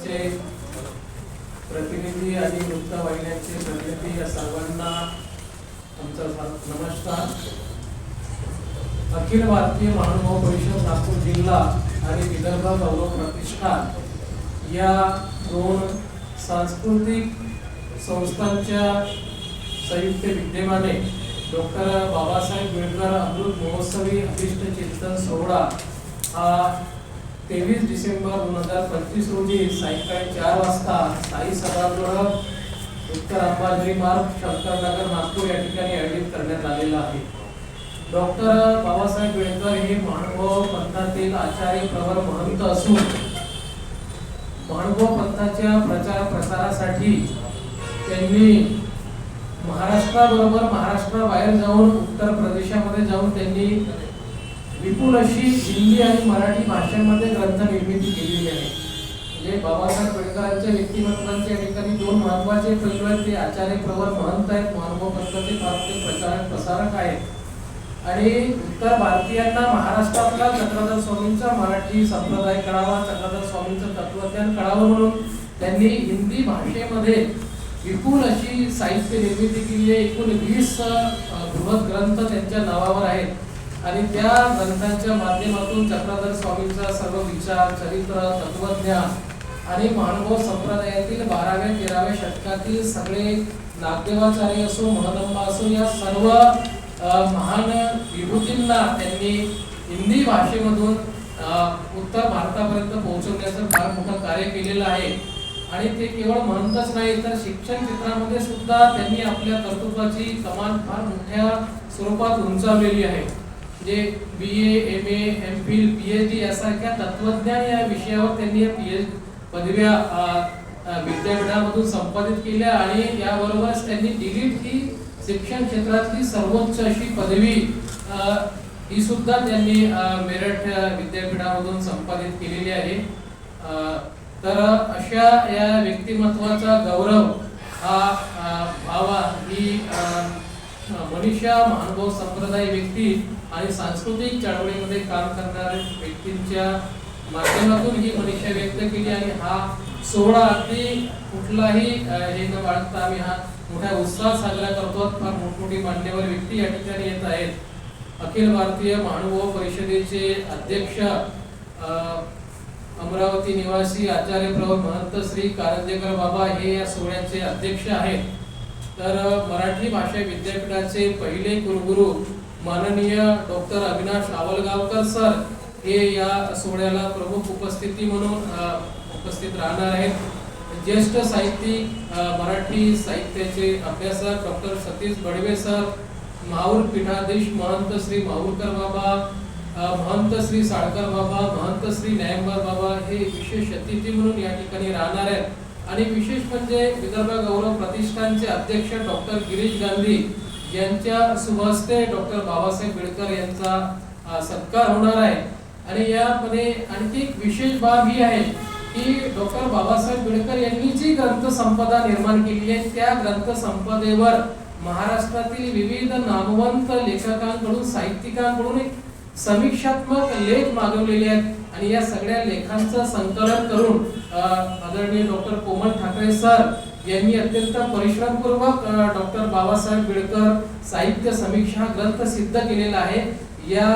चे प्रतिनिधी आणि वृत्तवाहिन्यांचे प्रतिनिधी या सर्वांना आमचा नमस्कार। अखिल भारतीय महानुभाव परिषद नागपूर जिल्हा आणि विदर्भ गौरव प्रतिष्ठान या दोन सांस्कृतिक संस्थांच्या संयुक्त विद्यमाने डॉक्टर बाबासाहेब आंबेडकर अमृत महोत्सवी अभिष्ट चिंतन सोहळा हा 23 डिसेंबर 2025 रोजी सायंकाळी 4 वाजता साई सभागृह उत्तर अंबाझरी मार्ग शंकरनगर नागपूर या ठिकाणी आयोजित करण्यात आलेला आहे। डॉक्टर बाबासाहेब आंबेडकर हे महानुभाव पंथातील आचार्य प्रवर महंत असून महानुभाव पंथाच्या प्रचार प्रसारासाठी त्यांनी महाराष्ट्राबरोबर महाराष्ट्राबाहेर जाऊन उत्तर प्रदेशामध्ये जाऊन त्यांनी विपुल अशी हिंदी आणि मराठी भाषांमध्ये ग्रंथ निर्मिती केलेली आहे। म्हणजे बाबासाहेब आंबेडकरांच्या व्यक्तिमत्वांच्या ठिकाणी दोन महत्त्वाचे पैलू आहेत, ते आचार्य प्रवर महंत आहेत, महानुभाव पंथाचे भारतीय प्रचारक प्रसारक आहेत आणि उत्तर भारतीयांना महाराष्ट्रातला चक्रधर स्वामींचा मराठी संप्रदाय कळावा, चक्रधर स्वामींचं तत्वज्ञान कळावं म्हणून त्यांनी हिंदी भाषेमध्ये विपुल अशी साहित्य निर्मिती केली आहे। एकूण 20 बृहत ग्रंथ त्यांच्या नावावर आहेत आणि त्या ग्रंथांच्या माध्यमातून चक्रधर स्वामींचा सर्व विचार, चरित्र, तत्वज्ञान आणि महानुभाव संप्रदायातील 12व्या-13व्या शतकातील सगळे नागदेवाचार्य असो, महदंबा असो, या सर्व महान विभूतींना त्यांनी हिंदी भाषेमधून उत्तर भारतापर्यंत पोहोचवण्याचं फार मोठं कार्य केलेलं आहे। आणि ते केवळ म्हणतच नाही तर शिक्षण क्षेत्रामध्ये सुद्धा त्यांनी आपल्या कर्तृत्वाची कमान फार मोठ्या स्वरूपात उंचावलेली आहे। जे BA, MA, MPhil, PhD यासारख्या तत्वज्ञान या विषयावर त्यांनी पदव्या विद्यापीठामधून संपादित केल्या आणि याबरोबरच त्यांनी डिलीट ही शिक्षण क्षेत्रातली सर्वोच्च अशी पदवी ही सुद्धा त्यांनी मेरठ विद्यापीठामधून संपादित केलेली आहे। तर अशा या व्यक्तिमत्वाचा गौरव हा व्हावा ही मनीषा महानुभाव संप्रदाय व्यक्ती आणि सांस्कृतिक चळवळीमध्ये काम करणाऱ्या व्यक्तींच्या माध्यमातून ही मनीषा व्यक्त केली आणि हा सोहळा अगदी कुठलाही हे न बाळगता आम्ही हा मोठ्या उत्साहात साजरा करतो। फार मोठमोठी मान्यवर व्यक्ती या ठिकाणी येत आहेत। अखिल भारतीय महानुभाव परिषदेचे अध्यक्ष अमरावती निवासी आचार्य प्रवर महंत श्री कारंजेकर बाबा हे या सोहळ्याचे अध्यक्ष आहेत। तर मराठी भाषा विद्यापीठाचे पहिले कुलगुरू माननीय डॉक्टर अविनाश आवलगावकर सर हे या सोहळ्याला प्रमुख उपस्थिती म्हणून उपस्थित राहणार आहेत। ज्येष्ठ साहित्यिक मराठी साहित्याचे अभ्यासक डॉक्टर सतीश बडवे सर, माहूर पीठाधीश महंत श्री माहूरकर बाबा, महंत श्री साळकर बाबा, महंत श्री न्यायंबर बाबा हे विशेष अतिथी म्हणून या ठिकाणी राहणार आहेत। आणि विशेष म्हणजे विदर्भ गौरव प्रतिष्ठानचे अध्यक्ष डॉक्टर गिरीश गांधी यांच्या शुभहस्ते डॉक्टर बाबासाहेब आंबेडकर यांचा सत्कार होणार आहे। आणि यामध्ये आणखी एक विशेष बाब ही आहे की डॉक्टर बाबासाहेब आंबेडकर यांनी जी ग्रंथसंपदा निर्माण केली आहे त्या ग्रंथसंपदेवर महाराष्ट्रातील विविध नामवंत लेखकांकडून, साहित्यिकांकडून समीक्षात्मक लेख मागवलेले आहेत आणि या सगळ्या लेखांचं संकलन करून आदरणीय डॉक्टर कोमल ठाकरे सर यांनी अत्यंत परिश्रमपूर्वक डॉक्टर बाबासाहेब आंबेडकर साहित्य समीक्षा ग्रंथ सिद्ध केलेला आहे। या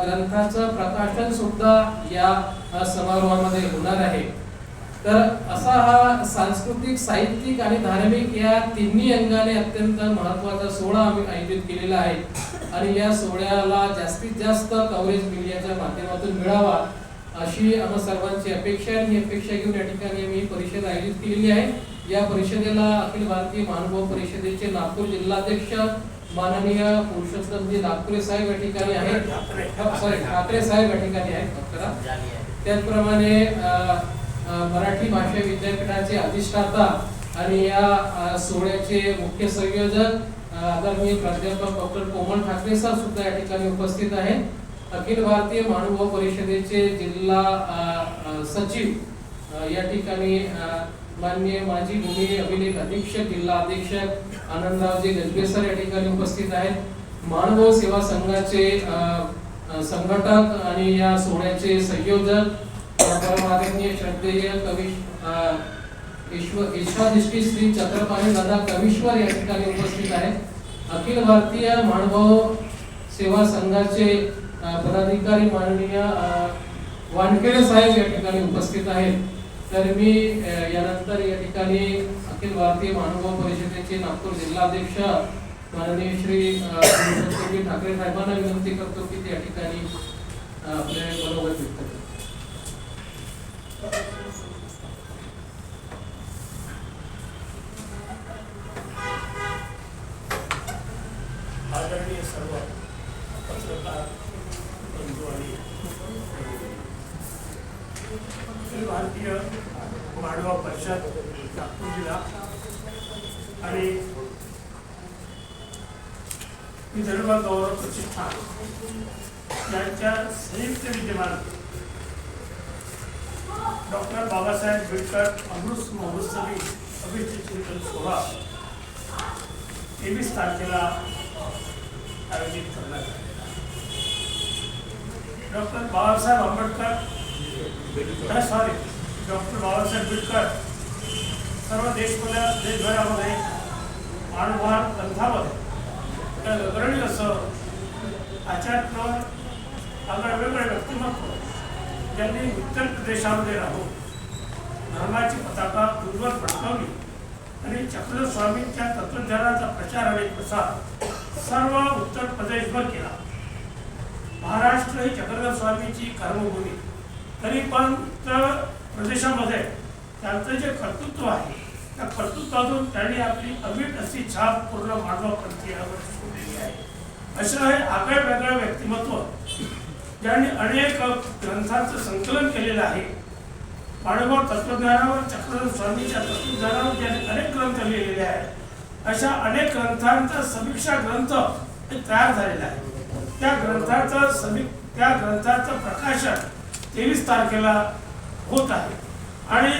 ग्रंथाचं प्रकाशन सुद्धा या समारोहामध्ये होणार आहे। तर असा हा सांस्कृतिक, साहित्यिक आणि धार्मिक या तिन्ही अंगाने अत्यंत महत्त्वाचा सोहळा आम्ही आयोजित केलेला आहे आणि या सोहळ्याला जास्तीत जास्त कव्हरेज मीडियाच्या माध्यमातून मिळावा अशी आम्हा सर्वांची अपेक्षा आहे। ही अपेक्षा घेऊन या ठिकाणी आम्ही परिषद आयोजित केलेली आहे। या परिषदेला अखिल भारतीय महानुभाव परिषदेचे नागपूर जिल्हाध्यक्ष माननीय पुरुषोत्तमजी नागपुरे साहेब या ठिकाणी आहेत, ठाकरे साहेब या ठिकाणी आहेत। त्याचप्रमाणे मराठी भाषा विद्यापीठाचे अधिष्ठाता आणि या सोहळ्याचे मुख्य संयोजक आदरणीय प्राध्यापक डॉक्टर कोमल ठाकरे सर सुद्धा या ठिकाणी उपस्थित आहेत। अखिल भारतीय महानुभाव परिषदेचे जिल्हा सचिव या ठिकाणी माननीय माजी भूमी अभिलेख अधीक्षक, जिल्हा अधीक्षक आनंदरावजी गजबे सर या ठिकाणी उपस्थित आहेत। महानुभाव सेवा संघाचे संघटक आणि या सोहळ्याचे संयोजक परमादरणीय श्रद्धेय ईश्वरिष्ठी श्री चक्रपाणी दादा कविश्वर या ठिकाणी उपस्थित आहेत. अखिल भारतीय महानुभाव सेवा संघाचे पदाधिकारी माननीय वानखेडे साहेब या ठिकाणी उपस्थित आहेत. तर मी यानंतर या ठिकाणी अखिल भारतीय महानुभाव परिषदेचे नागपूर जिल्हाध्यक्ष माननीय श्री ठाकरे साहेबांना विनंती करतो की ते या ठिकाणी आपले मनोगत व्यक्त करतात. आदरणीय सर्व पत्रकार बंधू आणि अखिल भारतीय मानव परिषद नागपूर जिल्हा आणि विदर्भ गौरव प्रतिष्ठान यांच्या संयुक्त विद्यमाने डॉक्टर बाबासाहेब आंबेडकर अमृत महोत्सवी अभिषेक सोहळा 23 तारखेला आयोजित करण्यात आलेला आहे. डॉक्टर बाबासाहेब आंबेडकर सर्व देशभरामध्ये मानववाद पंथामध्ये अग्रणी असं आचार्य वेगवेगळे व्यक्तिमत्व ज्यांनी उत्तर प्रदेशामध्ये राहून धर्माची पताका उज्ज्वल फडकवली आणि चक्रधर स्वामींच्या तत्वज्ञानाचा प्रचार आणि प्रसार सर्व उत्तर प्रदेशभर केला. महाराष्ट्र ही चक्रधर स्वामींची कर्मभूमी, तरी पण उत्तर प्रदेशामध्ये त्यांचं जे कर्तृत्व आहे त्या कर्तृत्वातून त्यांनी आपली अमीट अशी छाप पूर्ण मानवपंथीयावर सोडलेली आहे. असं हे आगळं वेगळं व्यक्तिमत्व ज्यांनी अनेक ग्रंथांचं संकलन केलेलं आहे. मानव तत्वज्ञानावर चक्रधर स्वामींच्या तत्वज्ञानावर ज्यांनी अनेक ग्रंथ लिहिलेले आहेत. अशा अनेक ग्रंथांचा समीक्षा ग्रंथ तयार झालेला आहे. त्या ग्रंथाचं प्रकाशन 23 तारखेला होत आहे आणि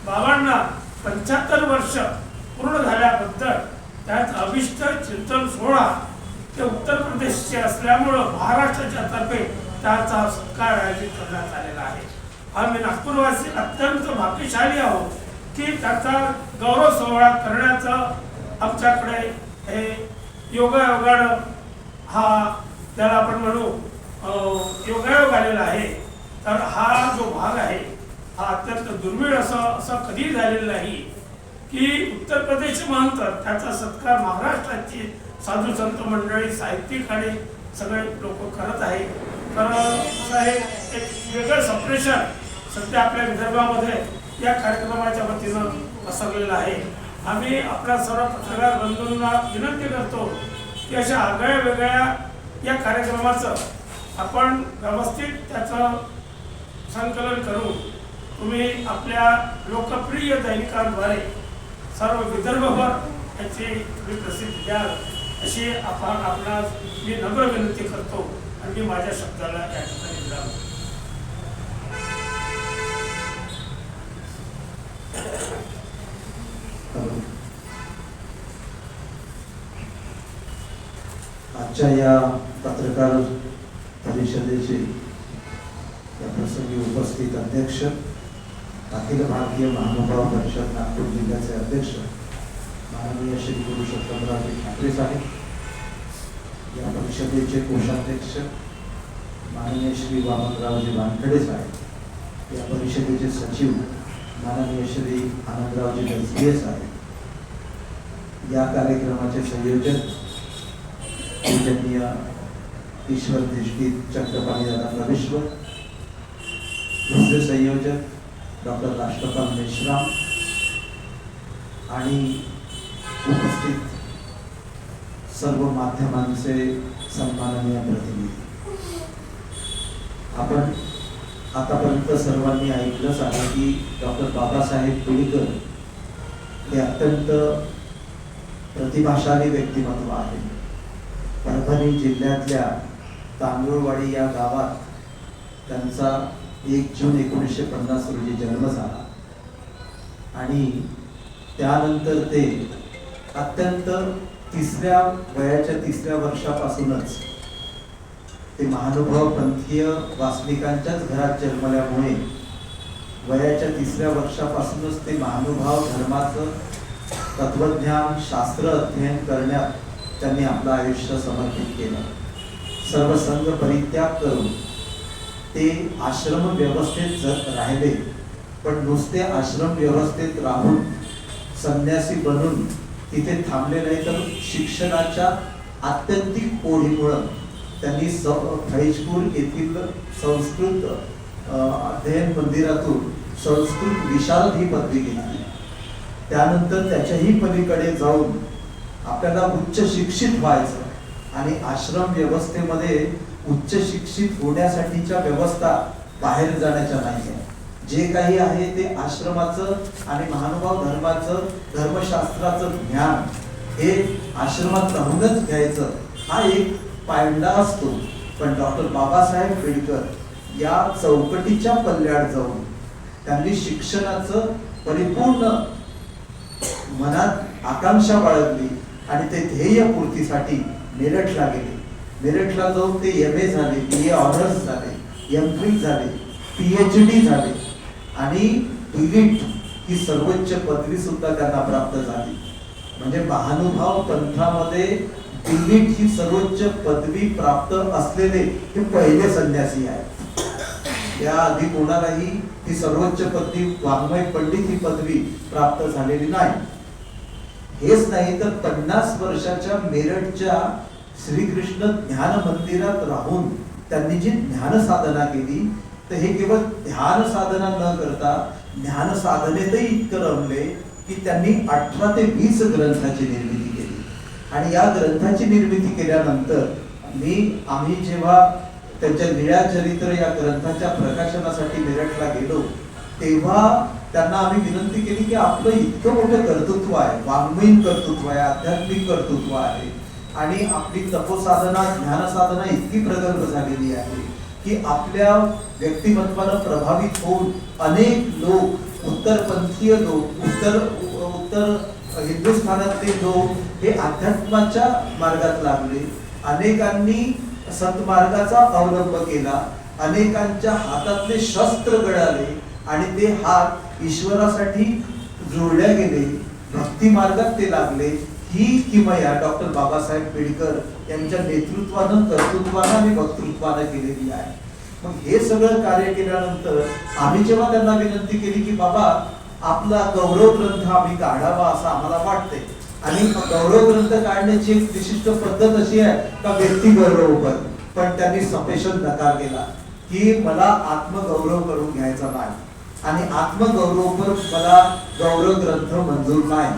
बाबांना 75 वर्ष पूर्ण झाल्याबद्दल त्यात अभिष्ट चिंतन सोहळा ते उत्तर प्रदेशचे असल्यामुळं महाराष्ट्राच्या तर्फे त्याचा सत्कार आयोजित करण्यात आलेला आहे. आम्ही नागपूरवासी अत्यंत भाग्यशाली आहोत की त्याचा गौरव सोहळा करण्याचं आमच्याकडे हे योगायोगानं हा त्याला आपण म्हणू योगायोग आलेला आहे. तर हा जो भाग आहे हा अत्यंत दुर्मिळ असं कधी झालेलं नाही की उत्तर प्रदेश म्हणतात त्याचा सत्कार महाराष्ट्राची साधू संत मंडळी साहित्यिक आणि सगळे लोक करत आहे. तर असं हे एक वेगळं सप्रेशन सध्या आपल्या विदर्भामध्ये या कार्यक्रमाच्या वतीनं पसरलेलं आहे. आम्ही आपल्या सर्व पत्रकार बंधूंना विनंती करतो की अशा आगळ्या वेगळ्या या कार्यक्रमाचं आपण व्यवस्थित त्याचं संकलन करून तुम्ही आपल्या लोकप्रिय दैनिकांद्वारे सर्व विदर्भभर याची प्रसिद्धी द्याल अशी आपणास मी नम्र विनंती करतो आणि मी माझ्या शब्दाला या ठिकाणी विराम. आजच्या या पत्रकार परिषदेचे या प्रसंगी उपस्थित अध्यक्ष, अखिल भारतीय महानुभाव परिषद नागपूर जिल्ह्याचे अध्यक्ष माननीय श्री पुरुषोत्तमराव ठाकरे साहेब, या परिषदेचे कोषाध्यक्ष माननीय श्री वामनरावजी वानखेडे साहेब, या परिषदेचे सचिव माननीय श्री आनंदरावजी गजबिये साहेब, या कार्यक्रमाचे संयोजक पूजनीय ईश्वरदृष्टी चक्रपाणी दादा कविश्वर, दुसरे संयोजक डॉक्टर राष्ट्रपाल मेश्राम आणि उपस्थित सर्व माध्यमांचे सन्माननीय प्रतिनिधी. आपण आतापर्यंत सर्वांनी ऐकलंच आहे की डॉक्टर बाबासाहेब पुणेकर हे अत्यंत प्रतिभाशाली व्यक्तिमत्व आहे. परभणी जिल्ह्यातल्या तांदूळवाडी या गावात त्यांचा 1 जून 1950 रोजी जन्म झाला आणि त्यानंतर ते अत्यंत वयाच्या तिसऱ्या वर्षापासूनच ते महानुभाव पंथीय वासनिकांच्याच घरात जन्मल्यामुळे वयाच्या 3ऱ्या वर्षापासूनच ते महानुभाव धर्माचं तत्वज्ञान शास्त्र अध्ययन करण्यात त्यांनी आपलं आयुष्य समर्पित केलं. सर्व संघ परित्याग करून ते आश्रम व्यवस्थेत राहिले, पण नुसते आश्रम व्यवस्थेत राहून संन्यासी बनून तिथे थांबले नाही, तर शिक्षणाच्या आत्यंतिक ओढीमुळं त्यांनी फैजपूर येथील संस्कृत अध्ययन मंदिरातून संस्कृत विशारद ही पदवी घेतली. त्यानंतर त्याच्याही पलीकडे जाऊन आपल्याला उच्च शिक्षित व्हायचं आणि आश्रम व्यवस्थेमध्ये उच्च शिक्षित होण्यासाठीच्या व्यवस्था बाहेर जाण्याच्या नाही आहे. जे काही आहे ते आश्रमाचं आणि महानुभाव धर्माचं धर्मशास्त्राचं ज्ञान हे आश्रमात राहूनच घ्यायचं, हा एक पायंडा असतो. पण डॉक्टर बाबासाहेब पेडकर या चौकटीच्या पल्ल्यात जाऊन त्यांनी शिक्षणाचं परिपूर्ण मनात आकांक्षा बाळगली आणि ते ध्येय पूर्तीसाठी मेरठला गेले. मेरठला जाऊन ते MA झाले, BA ऑनर्स झाले, MPhil झाले, PhD झाले आणि डिलीट ही सर्वोच्च पदवी सुद्धा त्यांना प्राप्त झाली. म्हणजे महानुभाव पंथामध्ये डिलीट ही सर्वोच्च पदवी प्राप्त असलेले हे पहिले संन्यासी आहेत. या आधी कोणालाही ही सर्वोच्च पदवी वाङ्मय पंडित ही पदवी प्राप्त झालेली नाही. हेच नाही तर 50 वर्षाच्या मेरठच्या श्रीकृष्ण ज्ञान मंदिरात राहून त्यांनी जी ज्ञान साधना केली, तर हे केवळ ध्यान साधना न करता ज्ञान साधनेतही इतकं रमले की त्यांनी 18 ते 20 ग्रंथाची निर्मिती केली. आणि या ग्रंथाची निर्मिती केल्यानंतर आम्ही जेव्हा त्यांच्या लीळा चरित्र या ग्रंथाच्या प्रकाशनासाठी मेरठला गेलो, तेव्हा त्यांना आम्ही विनंती केली की आपलं इतकं मोठं कर्तृत्व आहे, वाङ्मयीन कर्तृत्व आहे, आध्यात्मिक कर्तृत्व आहे आणि आपली तपोसाधना ज्ञानसाधना इतकी प्रगल्भ झालेली आहे की आपल्या व्यक्तिमत्वानं प्रभावित होऊन अनेक लोक, उत्तरपंथीय लोक, उत्तर हिंदुस्थानातले लोक हे अध्यात्माच्या मार्गात लागले. अनेकांनी सत्मार्गाचा अवलंब केला, अनेकांच्या हातातले शस्त्र गळाले आणि ते हात ईश्वरासाठी जोडल्या गेले, भक्ती मार्गात ते लागले. ही किमया डॉक्टर बाबासाहेब पेडकर यांच्या नेतृत्वानं, कर्तृत्वानं आणि वक्तृत्वानं केलेली आहे. मग हे सगळं कार्य केल्यानंतर आम्ही जेव्हा त्यांना विनंती केली की बाबा आपला गौरव ग्रंथ आम्ही काढावा असं आम्हाला वाटते, आणि गौरव ग्रंथ काढण्याची एक विशिष्ट पद्धत अशी आहे का व्यक्ती गौरव, पण त्यांनी सपेशन नकार केला की मला आत्मगौरव करून घ्यायचा नाही आणि आत्मगौरवपर मला गौरव ग्रंथ मंजूर नाही.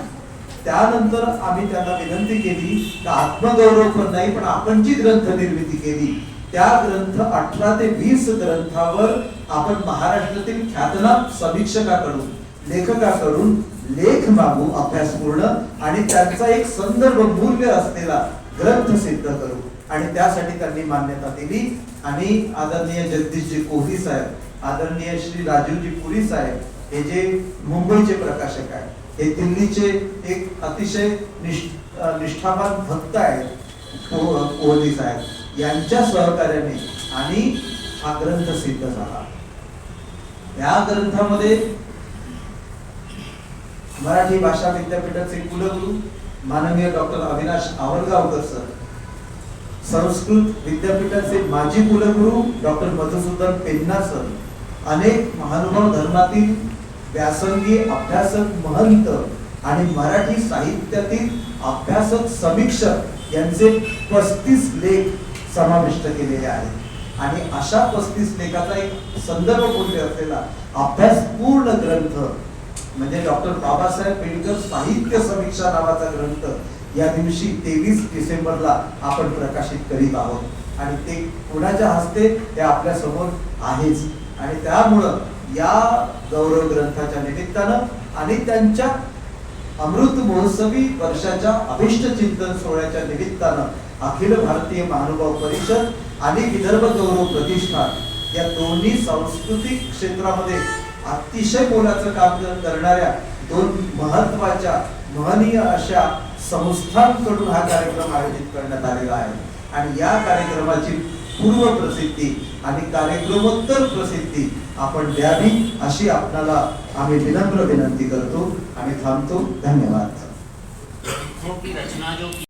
त्यानंतर आम्ही त्यांना विनंती केली की आत्मगौरव पण नाही, पण आपण जी ग्रंथ निर्मिती केली त्या ग्रंथ 18 ते 20 ग्रंथावर आपण महाराष्ट्रातील ख्यातनाम समीक्षकाकडून, लेखकाकडून लेख मागू अभ्यासपूर्ण आणि त्यांचा एक संदर्भ मूल्य असलेला ग्रंथ सिद्ध करू. आणि त्यासाठी त्यांनी मान्यता दिली. आणि आदरणीय जगदीशजी कोहली साहेब, आदरणीय श्री राजीवजी पुरी साहेब, हे जे मुंबईचे प्रकाशक आहेत, हे दिल्लीचे एक अतिशय निष्ठावान भक्त आहेत कोहली साहेब, यांच्या सहकार्याने आणि हा ग्रंथ सिद्ध झाला. या ग्रंथामध्ये मराठी भाषा विद्यापीठाचे कुलगुरू माननीय डॉक्टर अविनाश आवळगावकर सर, संस्कृत विद्यापीठाचे माजी कुलगुरू डॉक्टर मधुसूदन पेन्ना सर, अनेक महानुभाव धर्मातील व्यासंगी अभ्यासक महंत आणि मराठी साहित्यातील अभ्यासक समीक्षक यांचे 35 लेख समाविष्ट केलेले आहेत. आणि अशा 35 लेखाचा एक संदर्भ मूल्य असलेला अभ्यासपूर्ण ग्रंथ म्हणजे डॉक्टर बाबासाहेब पेडकर साहित्य समीक्षा नावाचा ग्रंथ या दिवशी 23 डिसेंबरला आपण प्रकाशित करीत आहोत. आणि ते कुणाच्या हस्ते ते आपल्या समोर आहेच. आणि त्यामुळं या गौरव ग्रंथाच्या निमित्तानं आणि त्यांच्या अमृत महोत्सवी वर्षाच्या अभिष्ट चिंतन सोहळ्याच्या निमित्तानं अखिल भारतीय महानुभाव परिषद आणि विदर्भ गौरव प्रतिष्ठान या दोन्ही सांस्कृतिक क्षेत्रामध्ये अतिशय मोलाचं काम करणाऱ्या 2 महत्वाच्या महनीय अशा संस्थांकडून हा कार्यक्रम आयोजित करण्यात आलेला आहे. आणि या कार्यक्रमाची पूर्व प्रसिद्धी आणि कार्यक्रमोत्तर प्रसिद्धी आपण द्यावी अशी आपणाला आम्ही विनम्र विनंती करतो आणि थांबतो. धन्यवाद. की रचना जो